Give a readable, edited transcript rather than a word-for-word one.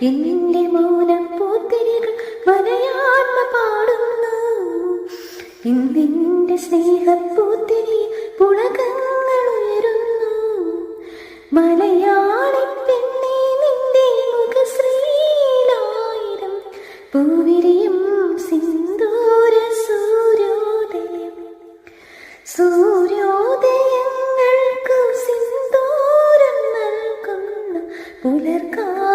എന്റെ മൗനപ്പൂത്തിരികൾ വലയാത്മ പാടുന്നു. ഇന്നിന്റെ സ്നേഹപ്പൂത്തിരി പുളകങ്ങൾ ഉയരുന്നു. മലയാളി പെണ്ണേ നിന്റെ മുഖശ്രീലായിരം പൂവിരിയും സിന്ദൂര സൂര്യോദയം. സൂര്യോദയങ്ങൾക്ക് സിന്ദൂരം നൽകുന്ന പുലർക്കാ